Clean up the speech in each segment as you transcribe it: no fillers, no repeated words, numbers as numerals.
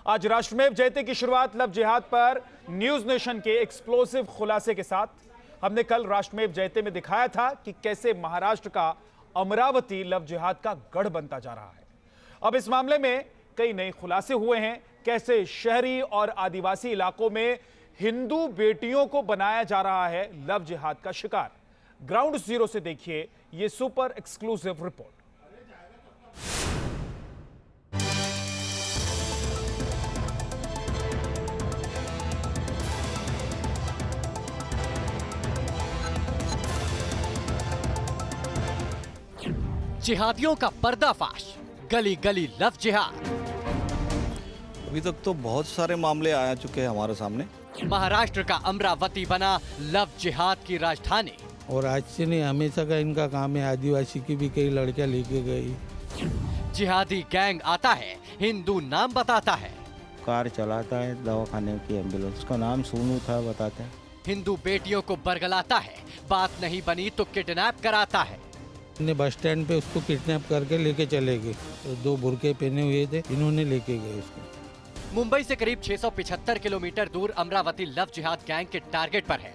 आज राष्ट्रमेव जयते की शुरुआत लव जिहाद पर न्यूज नेशन के एक्सप्लोसिव खुलासे के साथ। हमने कल राष्ट्रमेव जयते में दिखाया था कि कैसे महाराष्ट्र का अमरावती लव जिहाद का गढ़ बनता जा रहा है। अब इस मामले में कई नए खुलासे हुए हैं। कैसे शहरी और आदिवासी इलाकों में हिंदू बेटियों को बनाया जा रहा है लव जिहाद का शिकार। ग्राउंड जीरो से देखिए यह सुपर एक्सक्लूसिव रिपोर्ट। जिहादियों का पर्दाफाश, गली गली लव जिहाद। अभी तक तो बहुत सारे मामले आ चुके हैं हमारे सामने। महाराष्ट्र का अमरावती बना लव जिहाद की राजधानी। और आज से नहीं, हमेशा का इनका काम है। आदिवासी की भी कई लड़कियां लेके गई। जिहादी गैंग आता है, हिंदू नाम बताता है। कार चलाता है, दवाखाने की एम्बुलेंस, उसका नाम सोनू था बताते हैं। हिंदू बेटियों को बरगलाता है, बात नहीं बनी तो किडनैप कराता है। ने बस स्टैंड पे उसको किडनैप करके लेके चले गए। तो 2 बुरके पहने हुए थे, इन्होंने लेके गए उसको। मुंबई से करीब 675 किलोमीटर दूर अमरावती लव जिहाद गैंग के टारगेट पर है।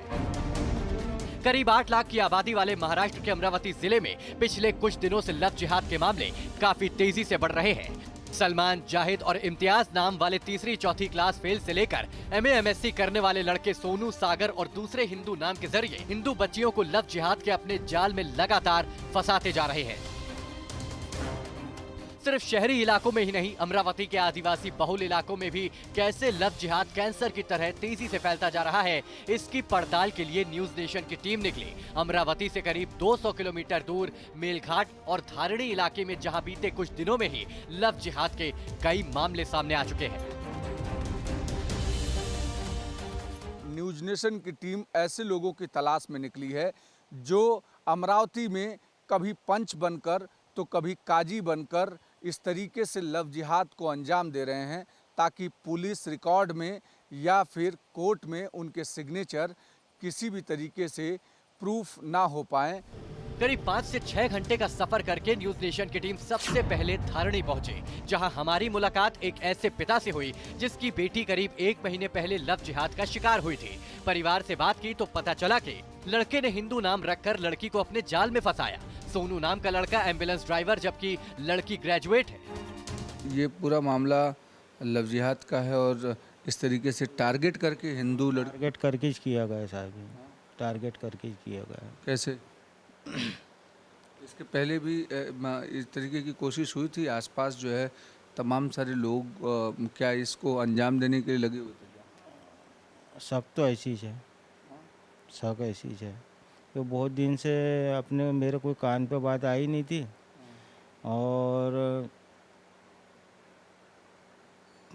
करीब 8 लाख की आबादी वाले महाराष्ट्र के अमरावती जिले में पिछले कुछ दिनों से लव जिहाद के मामले काफी तेजी से बढ़ रहे हैं। सलमान, जाहिद और इम्तियाज नाम वाले तीसरी चौथी क्लास फेल से लेकर MA MSc करने वाले लड़के सोनू, सागर और दूसरे हिंदू नाम के जरिए हिंदू बच्चियों को लव जिहाद के अपने जाल में लगातार फंसाते जा रहे हैं। सिर्फ शहरी इलाकों में ही नहीं, अमरावती के आदिवासी बहुल इलाकों में भी कैसे लव जिहाद कैंसर की तरह तेजी से फैलता जा रहा है, इसकी पड़ताल के लिए न्यूज नेशन की टीम निकली अमरावती से करीब 200 किलोमीटर दूर मेलघाट और धारणी इलाके में, जहां बीते कुछ दिनों में ही लव जिहाद के कई मामले सामने आ चुके हैं। न्यूज नेशन की टीम ऐसे लोगों की तलाश में निकली है जो अमरावती में कभी पंच बनकर तो कभी काजी बनकर इस तरीके से लव जिहाद को अंजाम दे रहे हैं ताकि पुलिस रिकॉर्ड में या फिर कोर्ट में उनके सिग्नेचर किसी भी तरीके से प्रूफ ना हो पाए। करीब 5 से 6 घंटे का सफर करके न्यूज नेशन की टीम सबसे पहले धारणी पहुंचे, जहां हमारी मुलाकात एक ऐसे पिता से हुई जिसकी बेटी करीब 1 महीने पहले लव जिहाद का शिकार हुई थी। परिवार से बात की तो पता चला कि लड़के ने हिंदू नाम रखकर लड़की को अपने जाल में फंसाया। सोनू नाम का लड़का एम्बुलेंस ड्राइवर, जबकि लड़की ग्रेजुएट है। ये पूरा मामला लव जिहाद का है और इस तरीके से टारगेट करके हिंदू टारगेट करके ही किया गया है साहब, टारगेट करके ही किया गया है। कैसे? इसके पहले भी इस तरीके की कोशिश हुई थी? आसपास जो है तमाम सारे लोग क्या इसको अंजाम देने के लिए लगे हुए थे? शक तो ऐसी है, शक ऐसी है। तो बहुत दिन से अपने मेरे कोई कान पे बात आई नहीं थी और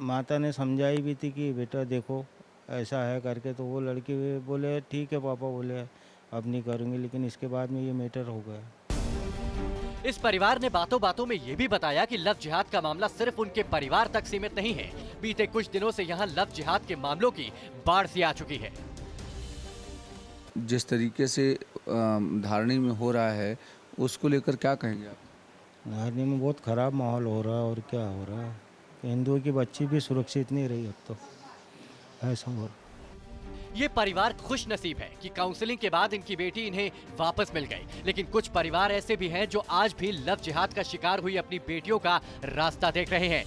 माता ने समझाई भी थी कि बेटा देखो ऐसा है करके। तो वो लड़की बोले ठीक है पापा, बोले अब नहीं करूँगी। लेकिन इसके बाद में ये मैटर हो गया। इस परिवार ने बातों बातों में ये भी बताया कि लव जिहाद का मामला सिर्फ उनके परिवार तक सीमित नहीं है। बीते कुछ दिनों से यहाँ लव जिहाद के मामलों की बाढ़ सी आ चुकी है। जिस तरीके से धारणी में हो रहा है उसको लेकर क्या कहेंगे आप? धारणी में बहुत ख़राब माहौल हो रहा है। और क्या हो रहा है, हिंदुओं की बच्ची भी सुरक्षित नहीं रही अब तो, ऐसा हो रहा। ये परिवार खुश नसीब है कि काउंसलिंग के बाद इनकी बेटी इन्हें वापस मिल गई। लेकिन कुछ परिवार ऐसे भी हैं जो आज भी लव जिहाद का शिकार हुई अपनी बेटियों का रास्ता देख रहे हैं।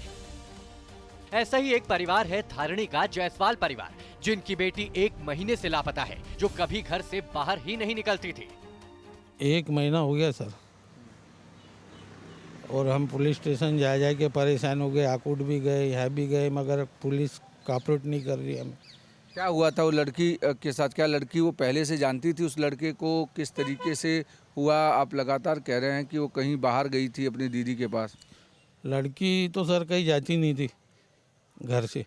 ऐसा ही एक परिवार है धारणी का जायसवाल परिवार, जिनकी बेटी 1 महीने से लापता है, जो कभी घर से बाहर ही नहीं निकलती थी। 1 महीना हो गया सर, और हम पुलिस स्टेशन जा के परेशान हो गए। आकुट भी गए, यहाँ भी गए, मगर पुलिस कॉपरेट नहीं कर रही हमें। क्या हुआ था वो लड़की के साथ? क्या लड़की वो पहले से जानती थी उस लड़के को? किस तरीके से हुआ? आप लगातार कह रहे हैं कि वो कहीं बाहर गई थी अपनी दीदी के पास। लड़की तो सर कहीं जाती नहीं थी घर से,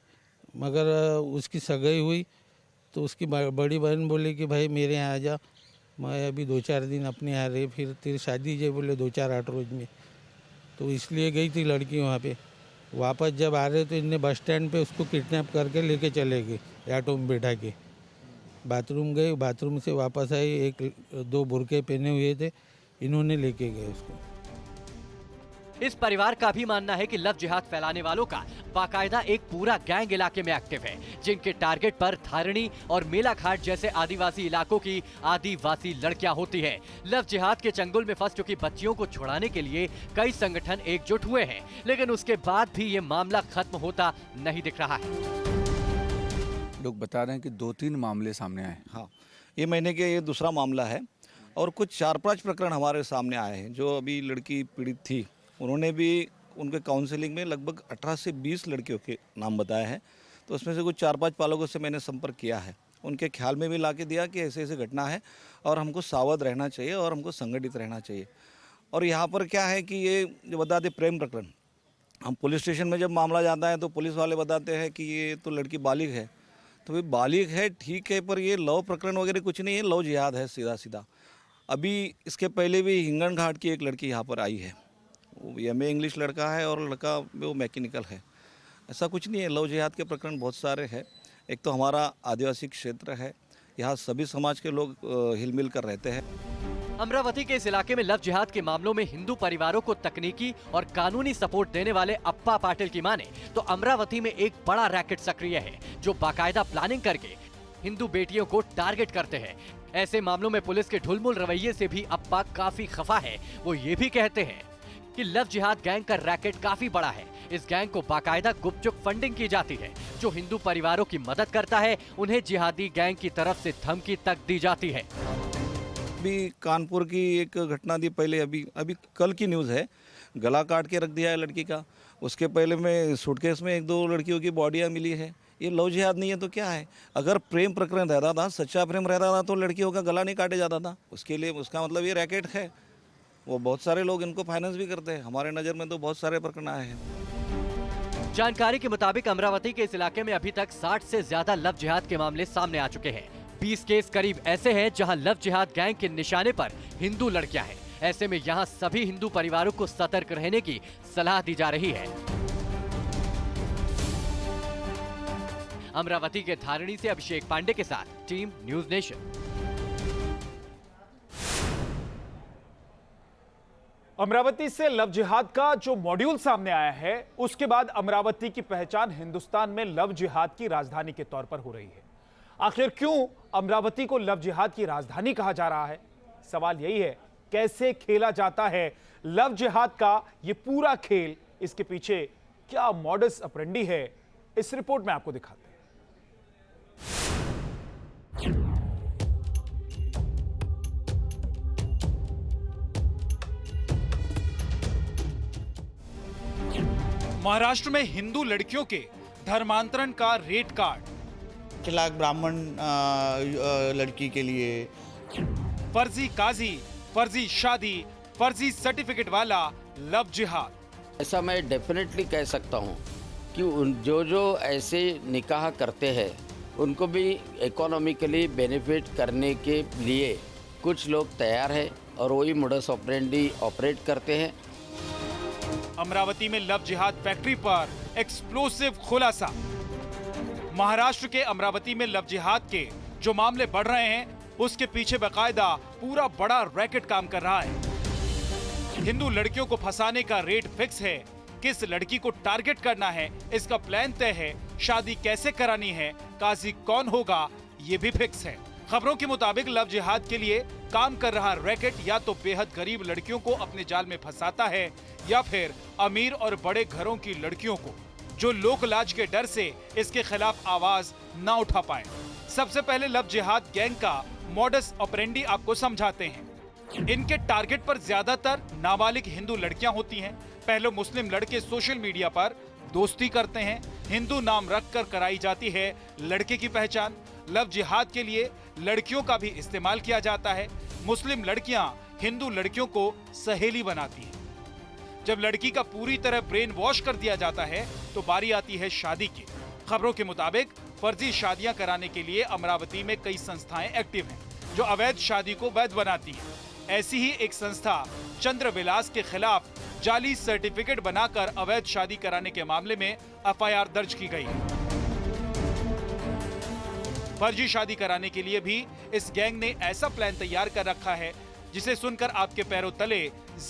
मगर उसकी सगाई हुई तो उसकी बड़ी बहन बोली कि भाई मेरे यहाँ आ जा, मैं अभी 2-4 दिन अपने यहाँ रहे, फिर तेरी शादी जो बोले 2-4-8 रोज में। तो इसलिए गई थी लड़की वहाँ पे। वापस जब आ रहे तो इनने बस स्टैंड पे उसको किडनैप करके लेके चले गए, ऑटो में बैठा के। बाथरूम गए, बाथरूम से वापस आई, 1-2 बुरके पहने हुए थे, इन्होंने लेके गए उसको। इस परिवार का भी मानना है कि लव जिहाद फैलाने वालों का बाकायदा एक पूरा गैंग इलाके में एक्टिव है, जिनके टारगेट पर धारणी और मेलाघाट जैसे आदिवासी इलाकों की आदिवासी लड़कियां होती हैं। लव जिहाद के चंगुल में फंस चुकी बच्चियों को छुड़ाने के लिए कई संगठन एकजुट हुए हैं, लेकिन उसके बाद भी ये मामला खत्म होता नहीं दिख रहा है। लोग बता रहे हैं कि 2-3 मामले सामने आए। हाँ, ये महीने के ये दूसरा मामला है और कुछ 4-5 प्रकरण हमारे सामने आए हैं। जो अभी लड़की पीड़ित थी, उन्होंने भी उनके काउंसलिंग में लगभग 18 से 20 लड़कियों के नाम बताए हैं। तो उसमें से कुछ 4-5 पालकों से मैंने संपर्क किया है, उनके ख्याल में भी ला के दिया कि ऐसे ऐसे घटना है और हमको सावध रहना चाहिए और हमको संगठित रहना चाहिए। और यहाँ पर क्या है कि ये जो बताते प्रेम प्रकरण, हम पुलिस स्टेशन में जब मामला जाता है तो पुलिस वाले बताते हैं कि ये तो लड़की बालिग है। तो भाई बालिग है ठीक है, पर ये लव प्रकरण वगैरह कुछ नहीं है, लव जिहाद है सीधा सीधा। अभी इसके पहले भी हिंगन घाट की एक लड़की यहाँ पर आई है, वो एमए इंग्लिश लड़का है और लड़का वो मैकेनिकल है। ऐसा कुछ नहीं है, लव जिहाद के प्रकरण बहुत सारे हैं। एक तो हमारा आदिवासी क्षेत्र है, यहाँ सभी समाज के लोग हिल-मिल कर रहते हैं। अमरावती के इस इलाके में लव जिहाद के मामलों में हिंदू परिवारों को तकनीकी और कानूनी सपोर्ट देने वाले अप्पा पाटिल की माने तो अमरावती में एक बड़ा रैकेट सक्रिय है, जो बाकायदा प्लानिंग करके हिंदू बेटियों को टारगेट करते हैं। ऐसे मामलों में पुलिस के ढुलमुल रवैये से भी अप्पा काफी खफा है। वो ये भी कहते हैं कि लव जिहाद गैंग का रैकेट काफी बड़ा है। इस गैंग को बाकायदा गुपचुप फंडिंग की जाती है। जो हिंदू परिवारों की मदद करता है, उन्हें जिहादी गैंग की तरफ से धमकी तक दी जाती है। अभी कानपुर की एक घटना थी पहले, अभी कल की न्यूज़ है, गला काट के रख दिया है लड़की का। उसके पहले में सूटकेस में 1-2 लड़कियों की बॉडियाँ मिली है। ये लव जिहाद नहीं है तो क्या है? अगर प्रेम प्रकरण रहता था, सच्चा प्रेम रहता था तो लड़कियों का गला नहीं काटे जाता था। उसके लिए उसका मतलब ये रैकेट है। वो बहुत सारे लोग इनको फाइनेंस भी करते हैं। हमारे नज़र में तो बहुत सारे प्रकरण आए हैं। जानकारी के मुताबिक अमरावती के इस इलाके में अभी तक 60 से ज्यादा लव जिहाद के मामले सामने आ चुके हैं। 20 केस करीब ऐसे हैं जहां लव जिहाद गैंग के निशाने पर हिंदू लड़कियां हैं। ऐसे में यहां सभी हिंदू परिवारों को सतर्क रहने की सलाह दी जा रही है। अमरावती के धारणी से अभिषेक पांडे के साथ टीम न्यूज नेशन। अमरावती से लव जिहाद का जो मॉड्यूल सामने आया है, उसके बाद अमरावती की पहचान हिंदुस्तान में लव जिहाद की राजधानी के तौर पर हो रही है। आखिर क्यों अमरावती को लव जिहाद की राजधानी कहा जा रहा है? सवाल यही है, कैसे खेला जाता है लव जिहाद का ये पूरा खेल? इसके पीछे क्या मॉडस ऑपरेंडी है, इस रिपोर्ट में आपको दिखाते हैं। महाराष्ट्र में हिंदू लड़कियों के धर्मांतरण का रेट कार्ड, लाख ब्राह्मण लड़की के लिए फर्जी काजी, फर्जी शादी, फर्जी सर्टिफिकेट वाला लव जिहाद। ऐसा मैं डेफिनेटली कह सकता हूँ कि जो ऐसे निकाह करते हैं उनको भी इकोनॉमिकली बेनिफिट करने के लिए कुछ लोग तैयार हैं और वही मोडस ऑपरेंडी ऑपरेट करते हैं। अमरावती में लव जिहाद फैक्ट्री पर एक्सप्लोसिव खुलासा। महाराष्ट्र के अमरावती में लव जिहाद के जो मामले बढ़ रहे हैं, उसके पीछे बाकायदा पूरा बड़ा रैकेट काम कर रहा है। हिंदू लड़कियों को फंसाने का रेट फिक्स है, किस लड़की को टारगेट करना है इसका प्लान तय है, शादी कैसे करानी है, काजी कौन होगा ये भी फिक्स है। खबरों के मुताबिक लव जिहाद के लिए काम कर रहा रैकेट या तो बेहद गरीब लड़कियों को अपने जाल में फंसाता है या फिर अमीर और बड़े घरों की लड़कियों को, जो लोक लाज के डर से इसके खिलाफ आवाज ना उठा पाए। सबसे पहले लव जिहाद गैंग का मॉडस ऑपरेंडी आपको समझाते हैं। इनके टारगेट पर ज्यादातर नाबालिग हिंदू लड़कियां होती हैं। पहले मुस्लिम लड़के सोशल मीडिया पर दोस्ती करते हैं, हिंदू नाम रखकर कराई जाती है लड़के की पहचान। लव जिहाद के लिए लड़कियों का भी इस्तेमाल किया जाता है। मुस्लिम लड़कियां हिंदू लड़कियों को सहेली बनाती हैं। जब लड़की का पूरी तरह ब्रेन वॉश कर दिया जाता है तो बारी आती है शादी की। खबरों के मुताबिक फर्जी शादियां कराने के लिए अमरावती में कई संस्थाएं एक्टिव हैं, जो अवैध शादी को वैध बनाती हैं। ऐसी ही एक संस्था चंद्र विलास के खिलाफ जाली सर्टिफिकेट बनाकर अवैध शादी कराने के मामले में एफआईआर दर्ज की गई है। फर्जी शादी कराने के लिए भी इस गैंग ने ऐसा प्लान तैयार कर रखा है जिसे सुनकर आपके पैरों तले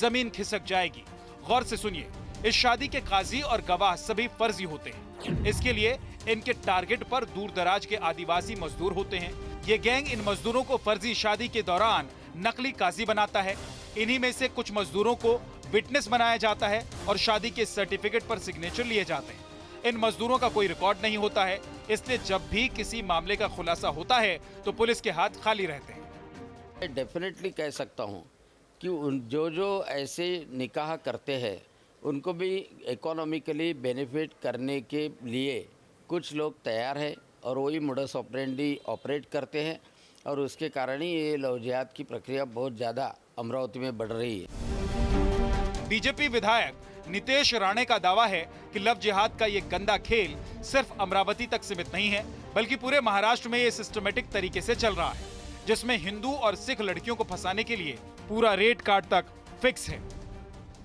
जमीन खिसक जाएगी। गौर से सुनिए, इस शादी के काजी और गवाह सभी फर्जी होते हैं। इसके लिए इनके टारगेट पर दूर दराज के आदिवासी मजदूर होते हैं। ये गैंग इन मजदूरों को फर्जी शादी के दौरान नकली काजी बनाता है। इन्हीं में से कुछ मजदूरों को विटनेस बनाया जाता है और शादी के सर्टिफिकेट पर सिग्नेचर लिए जाते हैं। इन मजदूरों का कोई रिकॉर्ड नहीं होता है, इसलिए जब भी किसी मामले का खुलासा होता है तो पुलिस के हाथ खाली रहते हैं। मैं डेफिनेटली कह सकता हूँ कि जो ऐसे निकाह करते हैं उनको भी इकोनॉमिकली बेनिफिट करने के लिए कुछ लोग तैयार हैं और वही मोडस ऑपरेंडी ऑपरेट करते हैं और उसके कारण ही ये लव जिहाद की प्रक्रिया बहुत ज़्यादा अमरावती में बढ़ रही है। बीजेपी विधायक नितेश राणे का दावा है कि लव जिहाद का ये गंदा खेल सिर्फ अमरावती तक सीमित नहीं है, बल्कि पूरे महाराष्ट्र में ये सिस्टमेटिक तरीके से चल रहा है, जिसमें हिंदू और सिख लड़कियों को फंसाने के लिए पूरा रेट कार्ड तक फिक्स है।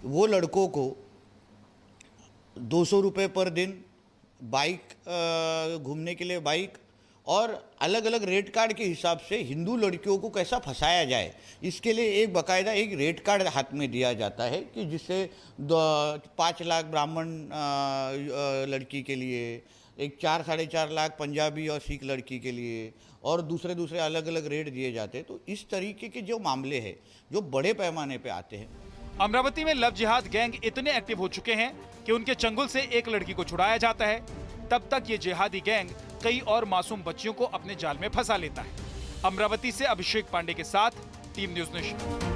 वो लड़कों को 200 रुपये पर दिन बाइक घूमने के लिए बाइक और अलग अलग रेट कार्ड के हिसाब से हिंदू लड़कियों को कैसा फंसाया जाए, इसके लिए एक बाकायदा एक रेट कार्ड हाथ में दिया जाता है कि जिससे 5 लाख ब्राह्मण लड़की के लिए, एक 4-4.5 लाख पंजाबी और सिख लड़की के लिए और दूसरे अलग अलग रेट दिए जाते हैं। तो इस तरीके के जो मामले हैं जो बड़े पैमाने पे आते हैं। अमरावती में लव जिहाद गैंग इतने एक्टिव हो चुके हैं कि उनके चंगुल से एक लड़की को छुड़ाया जाता है, तब तक ये जिहादी गैंग कई और मासूम बच्चियों को अपने जाल में फंसा लेता है। अमरावती से अभिषेक पांडे के साथ टीम न्यूज़ नेशन।